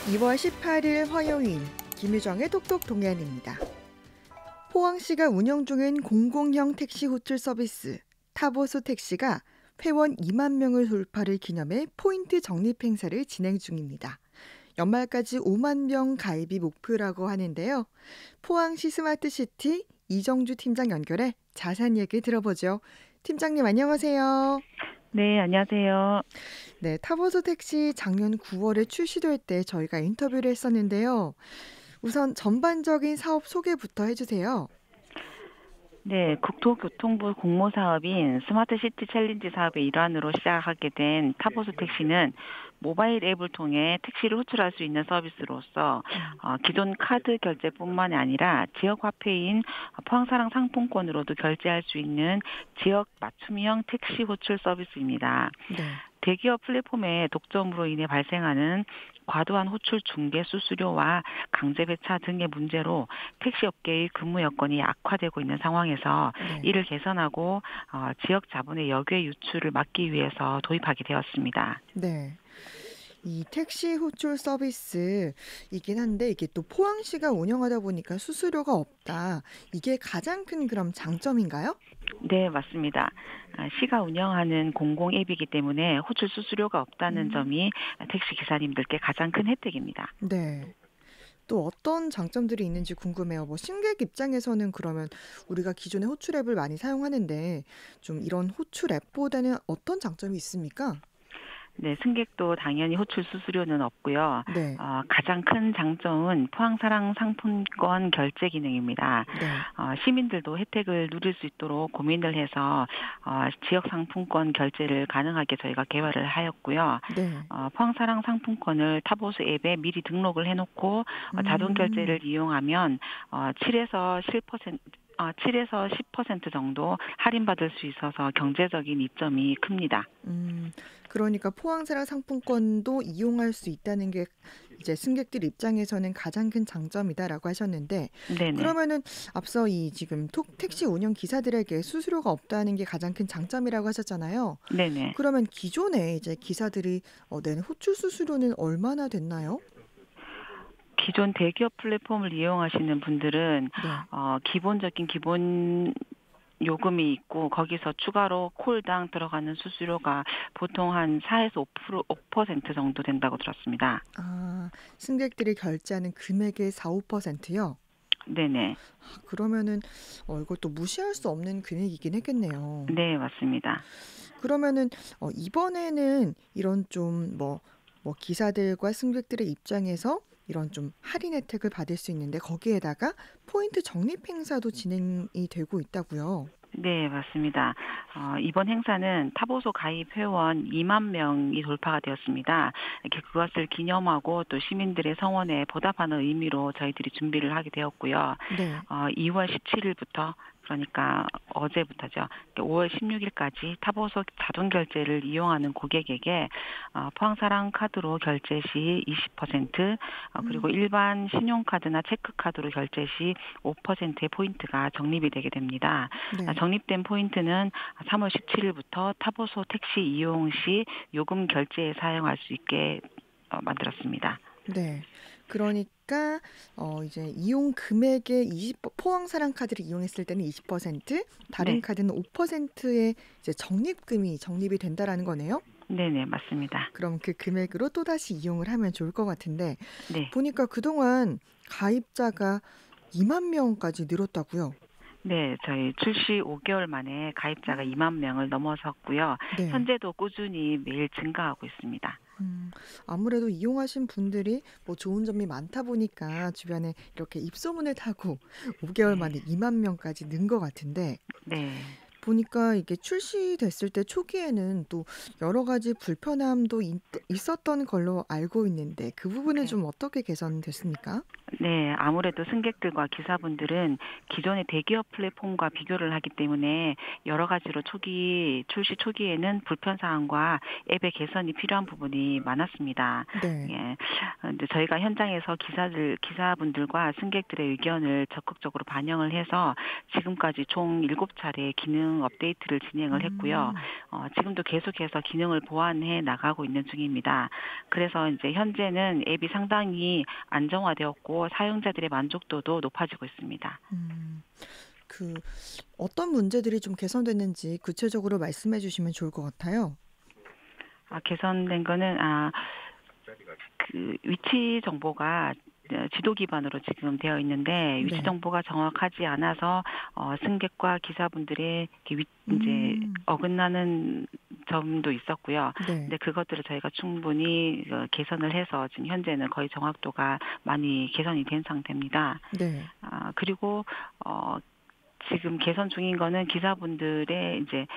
2월 18일 화요일 김유정의 톡톡 동해안입니다. 포항시가 운영 중인 공공형 택시 호출 서비스 타보수 택시가 회원 2만 명을 돌파를 기념해 포인트 적립 행사를 진행 중입니다. 연말까지 5만 명 가입이 목표라고 하는데요. 포항시 스마트시티 이정주 팀장 연결해 자세한 얘기 들어보죠. 팀장님 안녕하세요. 네, 안녕하세요. 네, 타보수 택시 작년 9월에 출시될 때 저희가 인터뷰를 했었는데요. 우선 전반적인 사업 소개부터 해주세요. 네, 국토교통부 공모 사업인 스마트시티 챌린지 사업의 일환으로 시작하게 된 타보수 택시는 모바일 앱을 통해 택시를 호출할 수 있는 서비스로서 기존 카드 결제뿐만이 아니라 지역 화폐인 포항사랑 상품권으로도 결제할 수 있는 지역 맞춤형 택시 호출 서비스입니다. 네. 대기업 플랫폼의 독점으로 인해 발생하는 과도한 호출 중개 수수료와 강제 배차 등의 문제로 택시업계의 근무 여건이 악화되고 있는 상황에서 네. 이를 개선하고 지역 자본의 역외 유출을 막기 위해서 도입하게 되었습니다. 네. 이 택시 호출 서비스이긴 한데 이게 또 포항시가 운영하다 보니까 수수료가 없다. 이게 가장 큰 그럼 장점인가요? 네, 맞습니다. 시가 운영하는 공공 앱이기 때문에 호출 수수료가 없다는 점이 택시 기사님들께 가장 큰 혜택입니다. 네. 또 어떤 장점들이 있는지 궁금해요. 뭐 승객 입장에서는 그러면 우리가 기존의 호출 앱을 많이 사용하는데 좀 이런 호출 앱보다는 어떤 장점이 있습니까? 네, 승객도 당연히 호출 수수료는 없고요. 네. 가장 큰 장점은 포항사랑 상품권 결제 기능입니다. 네. 시민들도 혜택을 누릴 수 있도록 고민을 해서 지역 상품권 결제를 가능하게 저희가 개발을 하였고요. 네. 포항사랑 상품권을 타보수 앱에 미리 등록을 해놓고 자동 결제를 이용하면 7에서 10% 정도 할인받을 수 있어서 경제적인 이점이 큽니다. 그러니까 포항사랑 상품권도 이용할 수 있다는 게 이제 승객들 입장에서는 가장 큰 장점이다라고 하셨는데 네네. 그러면은 앞서 이 지금 택시 운영 기사들에게 수수료가 없다는 게 가장 큰 장점이라고 하셨잖아요. 네네. 그러면 기존에 이제 기사들이 내는 호출 수수료는 얼마나 됐나요? 기존 대기업 플랫폼을 이용하시는 분들은 네. 기본적인 기본 요금이 있고 거기서 추가로 콜당 들어가는 수수료가 보통 한 4에서 5% 정도 된다고 들었습니다. 승객들이 결제하는 금액의 4, 5%요? 네네. 그러면은 이것도 무시할 수 없는 금액이긴 했겠네요. 네, 맞습니다. 그러면은 이번에는 이런 좀 뭐 기사들과 승객들의 입장에서 이런 좀 할인 혜택을 받을 수 있는데 거기에다가 포인트 적립 행사도 진행이 되고 있다고요. 네, 맞습니다. 이번 행사는 타보소 가입 회원 2만 명이 돌파가 되었습니다. 이렇게 그것을 기념하고 또 시민들의 성원에 보답하는 의미로 저희들이 준비를 하게 되었고요. 네. 2월 17일부터 그러니까 어제부터죠. 5월 16일까지 타보소 자동 결제를 이용하는 고객에게 포항사랑 카드로 결제 시 20%, 그리고 일반 신용카드나 체크카드로 결제 시 5%의 포인트가 적립이 되게 됩니다. 네. 적립된 포인트는 3월 17일부터 타보소 택시 이용 시 요금 결제에 사용할 수 있게 만들었습니다. 네. 그러니까 이제 이용 금액의 포항사랑 카드를 이용했을 때는 20%, 다른 네. 카드는 5%의 이제 적립이 된다라는 거네요. 네네, 맞습니다. 그럼 그 금액으로 또다시 이용을 하면 좋을 것 같은데 네. 보니까 그동안 가입자가 2만 명까지 늘었다고요. 네, 저희 출시 5개월 만에 가입자가 2만 명을 넘어섰고요. 네. 현재도 꾸준히 매일 증가하고 있습니다. 아무래도 이용하신 분들이 뭐 좋은 점이 많다 보니까 주변에 이렇게 입소문을 타고 5개월 만에 2만 명까지 는 것 같은데 네. 보니까 이게 출시됐을 때 초기에는 또 여러 가지 불편함도 있었던 걸로 알고 있는데 그 부분은 네. 좀 어떻게 개선됐습니까? 네, 아무래도 승객들과 기사분들은 기존의 대기업 플랫폼과 비교를 하기 때문에 여러 가지로 출시 초기에는 불편사항과 앱의 개선이 필요한 부분이 많았습니다. 네. 예. 근데 저희가 현장에서 기사분들과 승객들의 의견을 적극적으로 반영을 해서 지금까지 총 7차례 기능 업데이트를 진행을 했고요. 지금도 계속해서 기능을 보완해 나가고 있는 중입니다. 그래서 이제 현재는 앱이 상당히 안정화되었고 사용자들의 만족도도 높아지고 있습니다. 음, 그 어떤 문제들이 좀 개선됐는지 구체적으로 말씀해 주시면 좋을 것 같아요. 개선된 거는 그 위치 정보가 지도 기반으로 지금 되어 있는데 위치 네. 정보가 정확하지 않아서 승객과 기사분들의 이제 음, 어긋나는 점도 있었고요. 네. 근데 그것들을 저희가 충분히 개선을 해서 지금 현재는 거의 정확도가 많이 개선이 된 상태입니다. 네. 그리고 지금 개선 중인 거는 기사분들의 이제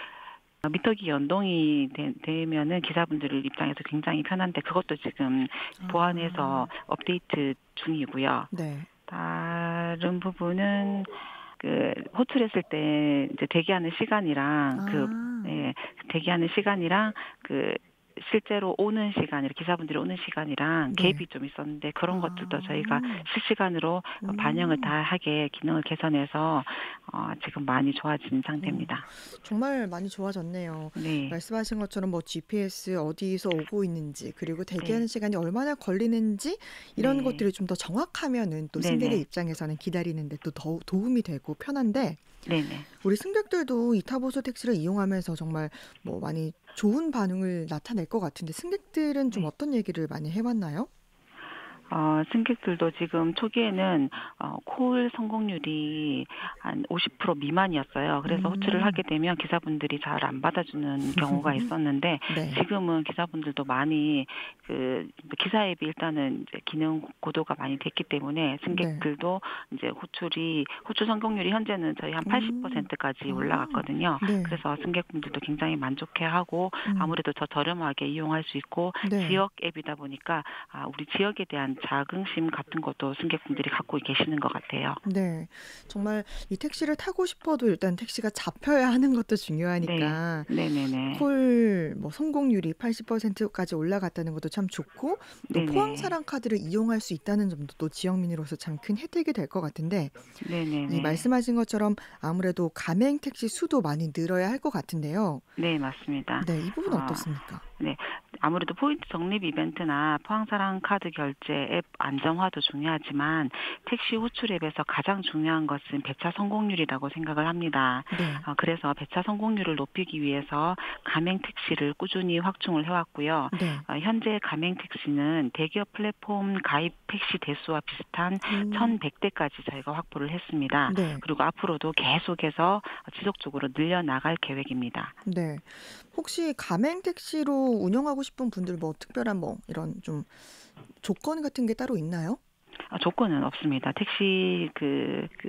미터기 연동이 되면은 기사분들 입장에서 굉장히 편한데 그것도 지금 보완해서 아, 업데이트 중이고요. 네. 다른 부분은 호출했을 때 이제 대기하는 시간이랑 아, 예, 대기하는 시간이랑 실제로 오는 시간, 이렇게 기사분들이 오는 시간이랑 네. 갭이 좀 있었는데 그런 것들도 저희가 아, 실시간으로 반영을 다 음. 하게 기능을 개선해서 지금 많이 좋아진 어, 상태입니다. 정말 많이 좋아졌네요. 네, 말씀하신 것처럼 뭐 GPS 어디서 오고 있는지, 그리고 네, 대기하는 시간이 얼마나 걸리는지 이런 네, 것들이 좀 더 정확하면은 또 네, 승객의 네, 입장에서는 기다리는데 또 더 도움이 되고 편한데 네, 네. 우리 승객들도 이 타보소 택시를 이용하면서 정말 뭐 많이 좋은 반응을 나타낼 것 같은데 승객들은 좀 네. 어떤 얘기를 많이 해왔나요? 승객들도 지금 초기에는 콜 성공률이 한 50% 미만이었어요. 그래서 호출을 음, 하게 되면 기사분들이 잘 안 받아주는 경우가 있었는데 네, 지금은 기사분들도 많이 기사 앱이 일단은 이제 기능 고도가 많이 됐기 때문에 네, 승객들도 이제 호출 성공률이 현재는 저희 한 음, 80%까지 아, 올라갔거든요. 네, 그래서 승객분들도 굉장히 만족해하고 음, 아무래도 더 저렴하게 이용할 수 있고 네. 지역 앱이다 보니까 우리 지역에 대한 자긍심 같은 것도 승객분들이 갖고 계시는 것 같아요. 네. 정말 이 택시를 타고 싶어도 일단 택시가 잡혀야 하는 것도 네, 중요하니까 네네네, 콜 뭐 성공률이 80%까지 올라갔다는 것도 참 좋고 또 네네, 포항사랑 카드를 이용할 수 있다는 점도 또 지역민으로서 참 큰 혜택이 될 것 같은데 이 네네네. 말씀하신 것처럼 아무래도 가맹 택시 수도 많이 늘어야 할 것 같은데요. 네, 맞습니다. 네, 이 부분은 어, 어떻습니까? 네. 아무래도 포인트 적립 이벤트나 포항사랑 카드 결제 앱 안정화도 중요하지만 택시 호출 앱에서 가장 중요한 것은 배차 성공률이라고 생각을 합니다. 네. 그래서 배차 성공률을 높이기 위해서 가맹 택시를 꾸준히 확충을 해왔고요. 네. 현재 가맹 택시는 대기업 플랫폼 가입 택시 대수와 비슷한 음, 1,100대까지 저희가 확보를 했습니다. 네. 그리고 앞으로도 계속해서 지속적으로 늘려나갈 계획입니다. 네. 혹시 가맹 택시로 운영하고 싶은 분들 뭐 특별한 뭐 이런 좀 조건 같은 게 따로 있나요? 조건은 없습니다. 택시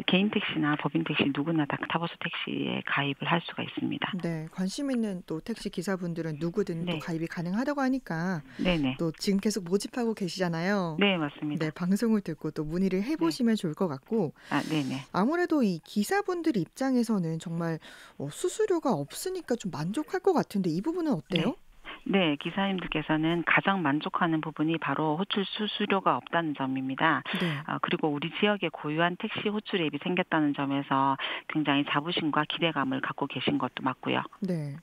개인 택시나 법인 택시 누구나 다 타버스 택시에 가입을 할 수가 있습니다. 네, 관심 있는 또 택시 기사분들은 누구든 또 네, 가입이 가능하다고 하니까 네네, 또 지금 계속 모집하고 계시잖아요. 네 네, 맞습니다. 방송을 듣고 또 문의를 네, 해보시면 좋을 것 같고 네네, 아무래도 이 기사분들 입장에서는 정말 수수료가 없으니까 좀 만족할 것 같은데 이 부분은 네. 어때요? 네, 기사님들께서는 가장 만족하는 부분이 바로 호출 수수료가 없다는 점입니다. 네, 그리고 우리 지역에 고유한 택시 호출 앱이 생겼다는 점에서 굉장히 자부심과 기대감을 갖고 계신 것도 맞고요. 네.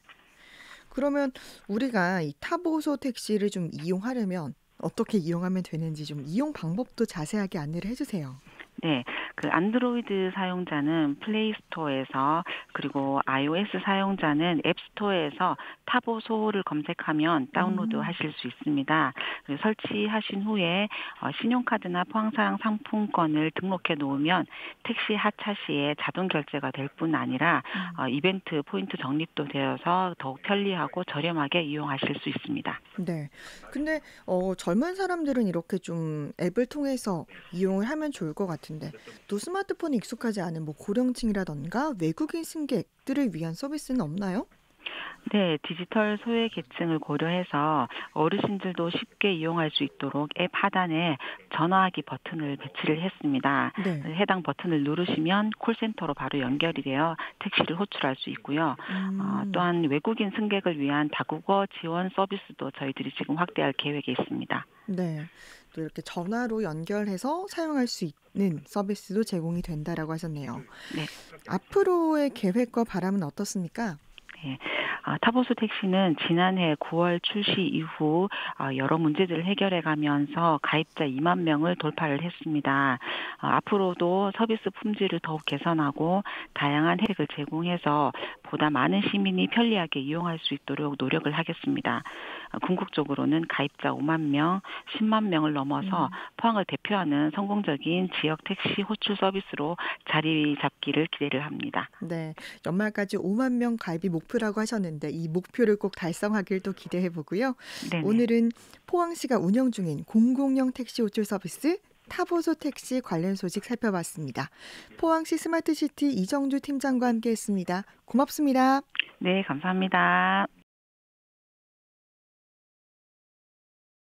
그러면 우리가 이 타보소 택시를 좀 이용하려면 어떻게 이용하면 되는지 좀 이용 방법도 자세하게 안내를 해주세요. 네, 안드로이드 사용자는 플레이 스토어에서 그리고 iOS 사용자는 앱 스토어에서 타보소를 검색하면 다운로드 음, 하실 수 있습니다. 그리고 설치하신 후에 신용카드나 포항사랑 상품권을 등록해 놓으면 택시 하차 시에 자동 결제가 될 뿐 아니라 음. 이벤트 포인트 적립도 되어서 더욱 편리하고 저렴하게 이용하실 수 있습니다. 네. 근데 젊은 사람들은 이렇게 좀 앱을 통해서 이용을 하면 좋을 것 같은데 또 스마트폰이 익숙하지 않은 뭐 고령층이라던가 외국인 승객들을 위한 서비스는 없나요? 네, 디지털 소외 계층을 고려해서 어르신들도 쉽게 이용할 수 있도록 앱 하단에 전화하기 버튼을 배치를 했습니다. 네. 해당 버튼을 누르시면 콜센터로 바로 연결이 되어 택시를 호출할 수 있고요. 음, 또한 외국인 승객을 위한 다국어 지원 서비스도 저희들이 지금 확대할 계획에 있습니다. 네. 또 이렇게 전화로 연결해서 사용할 수 있는 서비스도 제공이 된다라고 하셨네요. 네. 앞으로의 계획과 바람은 어떻습니까? 네. 타보수 택시는 지난해 9월 출시 이후 여러 문제들을 해결해 가면서 가입자 2만 명을 돌파를 했습니다. 앞으로도 서비스 품질을 더욱 개선하고 다양한 혜택을 제공해서 보다 많은 시민이 편리하게 이용할 수 있도록 노력을 하겠습니다. 궁극적으로는 가입자 5만 명, 10만 명을 넘어서 포항을 대표하는 성공적인 지역 택시 호출 서비스로 자리 잡기를 기대를 합니다. 네, 연말까지 5만 명 가입이 목표라고 하셨는데 이 목표를 꼭 달성하길 또 기대해 보고요. 네네. 오늘은 포항시가 운영 중인 공공형 택시 호출 서비스 타보소 택시 관련 소식 살펴봤습니다. 포항시 스마트시티 이정주 팀장과 함께했습니다. 고맙습니다. 네, 감사합니다.